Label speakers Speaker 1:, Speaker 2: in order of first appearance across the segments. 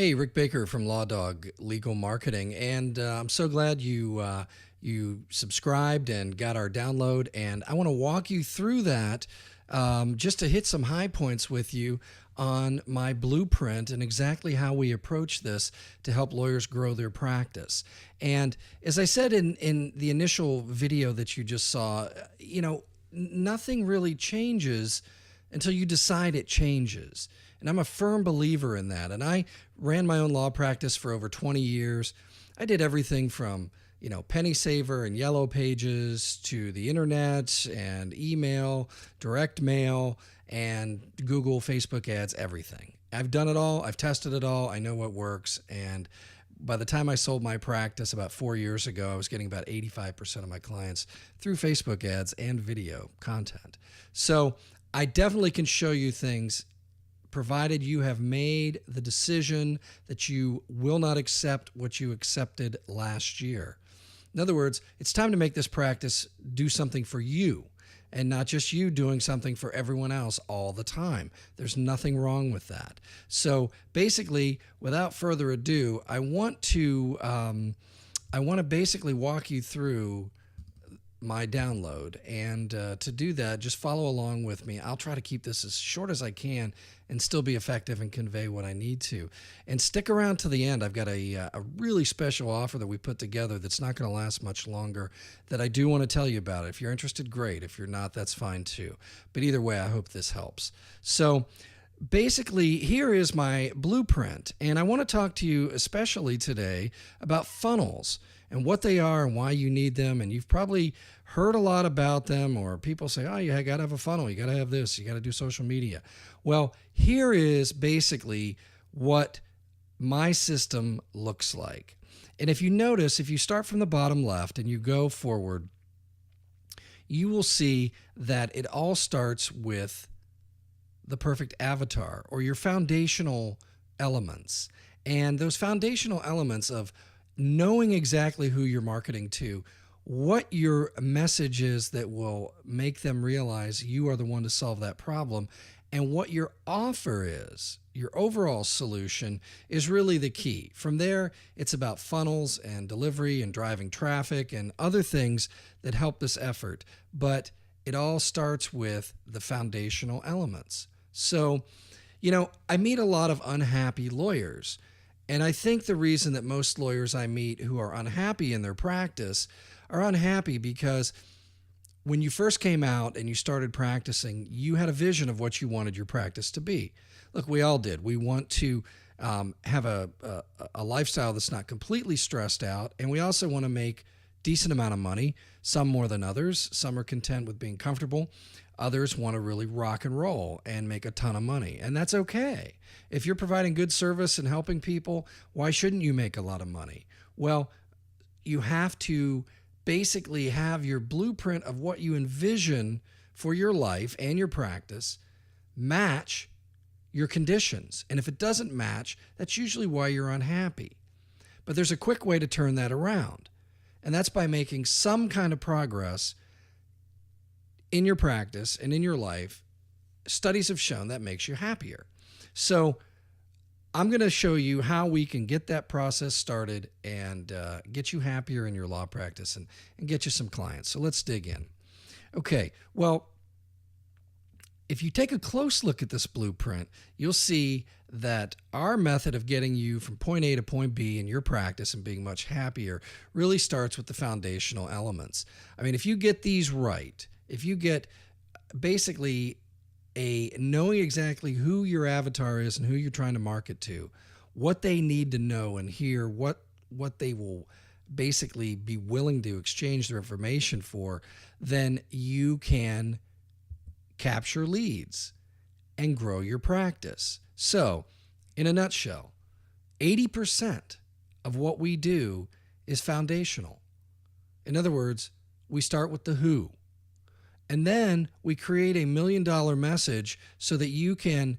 Speaker 1: Hey, Rick Baker from Law Dog Legal Marketing, and I'm so glad you subscribed and got our download. And I want to walk you through that just to hit some high points with you on my blueprint and exactly how we approach this to help lawyers grow their practice. And as I said in the initial video that you just saw, nothing really changes until you decide it changes. And I'm a firm believer in that. And I ran my own law practice for over 20 years. I did everything from, Penny Saver and Yellow Pages to the internet and email, direct mail, and Google, Facebook ads, everything. I've done it all. I've tested it all. I know what works. And by the time I sold my practice about 4 years ago, I was getting about 85% of my clients through Facebook ads and video content. So I definitely can show you things provided you have made the decision that you will not accept what you accepted last year. In other words, it's time to make this practice do something for you and not just you doing something for everyone else all the time. There's nothing wrong with that. So basically, without further ado, I want to basically walk you through my download. And to do that, just follow along with me. I'll try to keep this as short as I can and still be effective and convey what I need to. And stick around to the end. I've got a really special offer that we put together that's not going to last much longer that I do want to tell you about. If you're interested, great. If you're not, that's fine too. But either way, I hope this helps. So basically, here is my blueprint. And I want to talk to you especially today about funnels and what they are and why you need them. And you've probably heard a lot about them, or people say, oh, you got to have a funnel. You got to have this. You got to do social media. Well, here is basically what my system looks like. And if you notice, if you start from the bottom left and you go forward, you will see that it all starts with the perfect avatar or your foundational elements. And those foundational elements of knowing exactly who you're marketing to, what your message is that will make them realize you are the one to solve that problem, and what your offer is, your overall solution, is really the key. From there, it's about funnels and delivery and driving traffic and other things that help this effort. But it all starts with the foundational elements. So, I meet a lot of unhappy lawyers. And I think the reason that most lawyers I meet who are unhappy in their practice are unhappy because when you first came out and you started practicing, you had a vision of what you wanted your practice to be. Look, we all did. We want to have a lifestyle that's not completely stressed out, and we also want to make decent amount of money, some more than others. Some are content with being comfortable. Others want to really rock and roll and make a ton of money, and that's okay. If you're providing good service and helping people, why shouldn't you make a lot of money? Well, you have to basically have your blueprint of what you envision for your life and your practice match your conditions. And if it doesn't match, that's usually why you're unhappy. But there's a quick way to turn that around, and that's by making some kind of progress in your practice and in your life. Studies have shown that makes you happier. So I'm going to show you how we can get that process started and get you happier in your law practice and get you some clients. So let's dig in. Okay, well, if you take a close look at this blueprint, you'll see that our method of getting you from point A to point B in your practice and being much happier really starts with the foundational elements. I mean, if you get these right, if you get basically knowing exactly who your avatar is and who you're trying to market to, what they need to know and hear, what they will basically be willing to exchange their information for, then you can capture leads and grow your practice. So, in a nutshell, 80% of what we do is foundational. In other words, we start with the who. And then we create $1 million message so that you can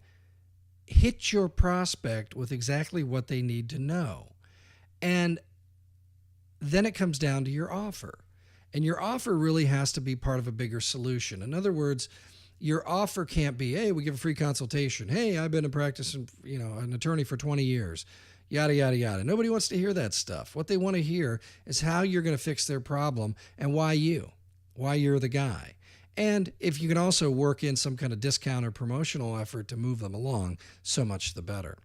Speaker 1: hit your prospect with exactly what they need to know. And then it comes down to your offer. And your offer really has to be part of a bigger solution. In other words, your offer can't be, hey, we give a free consultation. Hey, I've been in practice and, an attorney for 20 years. yada, yada, yada. Nobody wants to hear that stuff. What they want to hear is how you're going to fix their problem and why you're the guy. And if you can also work in some kind of discount or promotional effort to move them along, so much the better.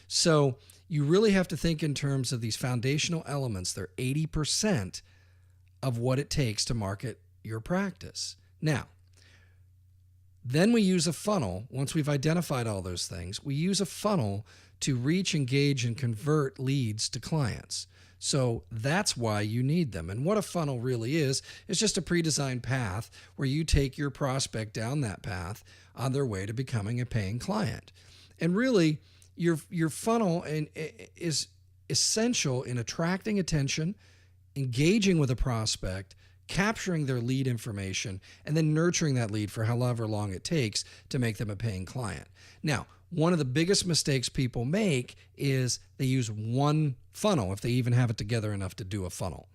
Speaker 1: So you really have to think in terms of these foundational elements. They're 80% of what it takes to market your practice. Now, then we use a funnel. Once we've identified all those things, we use a funnel to reach, engage, and convert leads to clients. So that's why you need them. And what a funnel really is just a pre-designed path where you take your prospect down that path on their way to becoming a paying client. And really, your funnel is essential in attracting attention, engaging with a prospect, capturing their lead information, and then nurturing that lead for however long it takes to make them a paying client. Now, one of the biggest mistakes people make is they use one funnel, if they even have it together enough to do a funnel.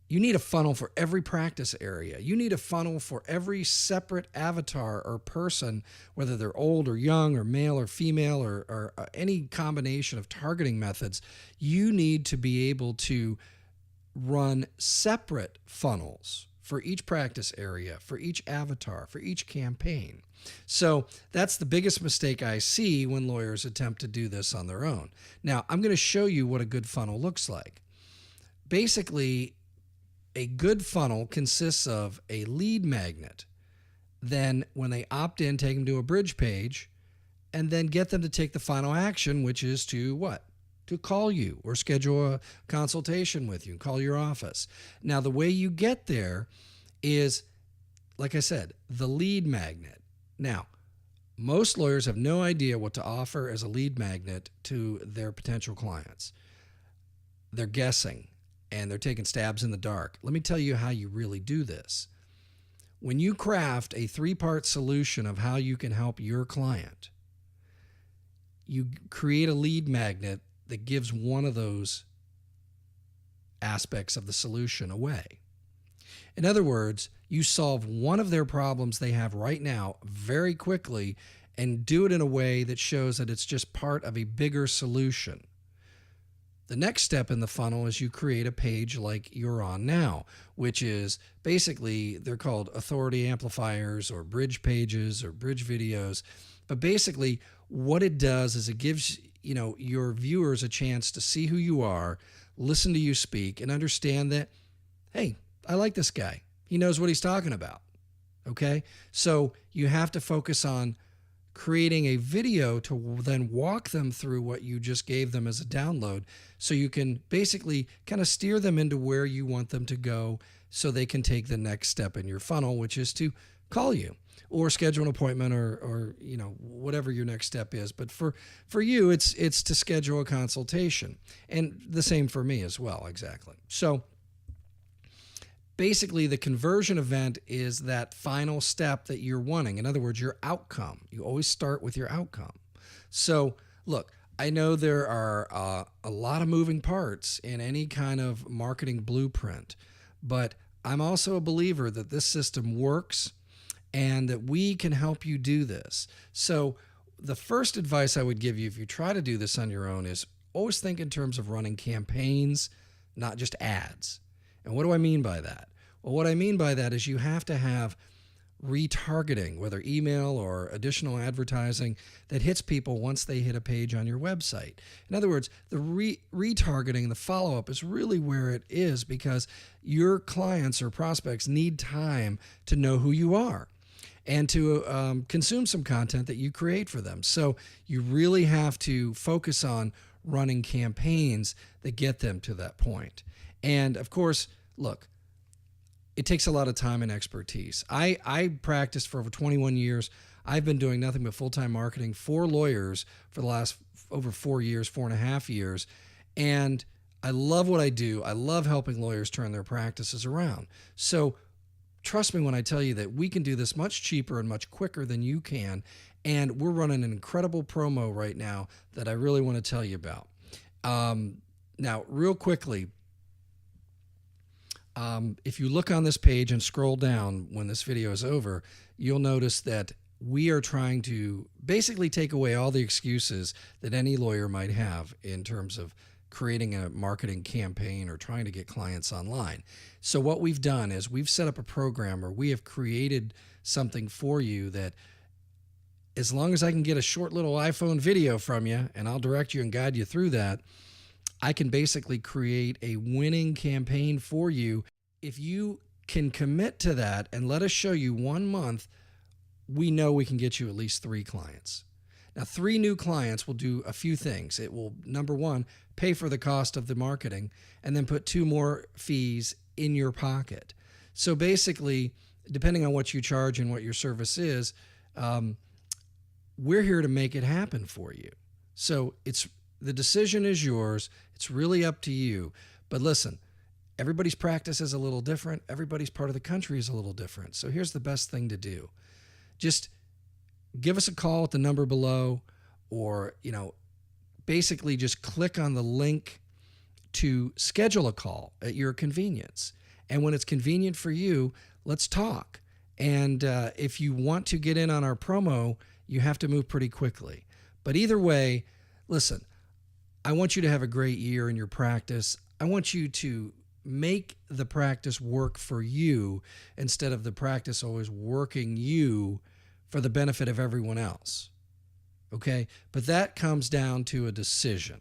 Speaker 1: You need a funnel for every practice area. You need a funnel for every separate avatar or person, whether they're old or young or male or female or any combination of targeting methods. You need to be able to run separate funnels for each practice area, for each avatar, for each campaign. So that's the biggest mistake I see when lawyers attempt to do this on their own. Now, I'm going to show you what a good funnel looks like. Basically, a good funnel consists of a lead magnet. Then when they opt in, take them to a bridge page, and then get them to take the final action, which is to what? To call you or schedule a consultation with you, call your office. Now, the way you get there is, like I said, the lead magnet. Now, most lawyers have no idea what to offer as a lead magnet to their potential clients. They're guessing and they're taking stabs in the dark. Let me tell you how you really do this. When you craft a 3-part solution of how you can help your client, you create a lead magnet that gives one of those aspects of the solution away. In other words, you solve one of their problems they have right now very quickly and do it in a way that shows that it's just part of a bigger solution. The next step in the funnel is you create a page like you're on now, which is basically, they're called authority amplifiers or bridge pages or bridge videos. But basically what it does is it gives your viewers a chance to see who you are, listen to you speak, and understand that, hey, I like this guy. He knows what he's talking about. Okay? So you have to focus on creating a video to then walk them through what you just gave them as a download, so you can basically kind of steer them into where you want them to go so they can take the next step in your funnel, which is to call you or schedule an appointment or whatever your next step is. But for you, it's to schedule a consultation, and the same for me as well. Exactly. So basically, the conversion event is that final step that you're wanting. In other words, your outcome. You always start with your outcome. So look, I know there are a lot of moving parts in any kind of marketing blueprint, but I'm also a believer that this system works and that we can help you do this. So the first advice I would give you if you try to do this on your own is always think in terms of running campaigns, not just ads. And what do I mean by that? Well, what I mean by that is you have to have retargeting, whether email or additional advertising, that hits people once they hit a page on your website. In other words, the retargeting, the follow-up is really where it is, because your clients or prospects need time to know who you are and to consume some content that you create for them. So you really have to focus on running campaigns that get them to that point. And of course, look, it takes a lot of time and expertise. I practiced for over 21 years. I've been doing nothing but full-time marketing for lawyers for the last over 4 years, 4.5 years. And I love what I do. I love helping lawyers turn their practices around. So trust me when I tell you that we can do this much cheaper and much quicker than you can. And we're running an incredible promo right now that I really want to tell you about. Now, real quickly, if you look on this page and scroll down when this video is over, you'll notice that we are trying to basically take away all the excuses that any lawyer might have in terms of creating a marketing campaign or trying to get clients online. So, what we've done is we've set up a program, or we have created something for you that, as long as I can get a short little iPhone video from you and I'll direct you and guide you through that, I can basically create a winning campaign for you. If you can commit to that and let us show you 1 month, we know we can get you at least 3 clients. Now, 3 new clients will do a few things. It will, number one, pay for the cost of the marketing and then put 2 more fees in your pocket. So basically, depending on what you charge and what your service is, we're here to make it happen for you. So the decision is yours. It's really up to you. But listen, everybody's practice is a little different. Everybody's part of the country is a little different. So here's the best thing to do. Just give us a call at the number below, or, basically just click on the link to schedule a call at your convenience. And when it's convenient for you, let's talk. And if you want to get in on our promo, you have to move pretty quickly. But either way, listen, I want you to have a great year in your practice. I want you to make the practice work for you instead of the practice always working you for the benefit of everyone else. Okay? But that comes down to a decision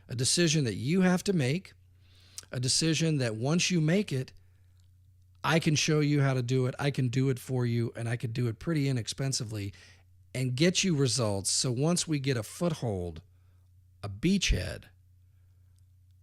Speaker 1: that you have to make, a decision that once you make it, I can show you how to do it. I can do it for you, and I can do it pretty inexpensively and get you results. So once we get a foothold, a beachhead,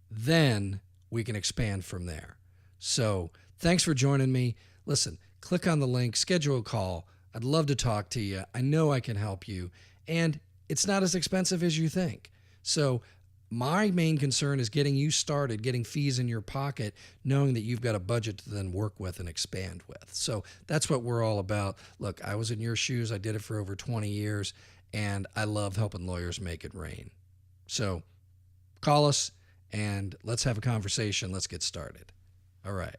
Speaker 1: then we can expand from there. So thanks for joining me. Listen, click on the link, schedule a call. I'd love to talk to you. I know I can help you, and it's not as expensive as you think. So my main concern is getting you started, getting fees in your pocket, knowing that you've got a budget to then work with and expand with. So that's what we're all about. Look, I was in your shoes. I did it for over 20 years, and I love helping lawyers make it rain. So call us and let's have a conversation. Let's get started. All right.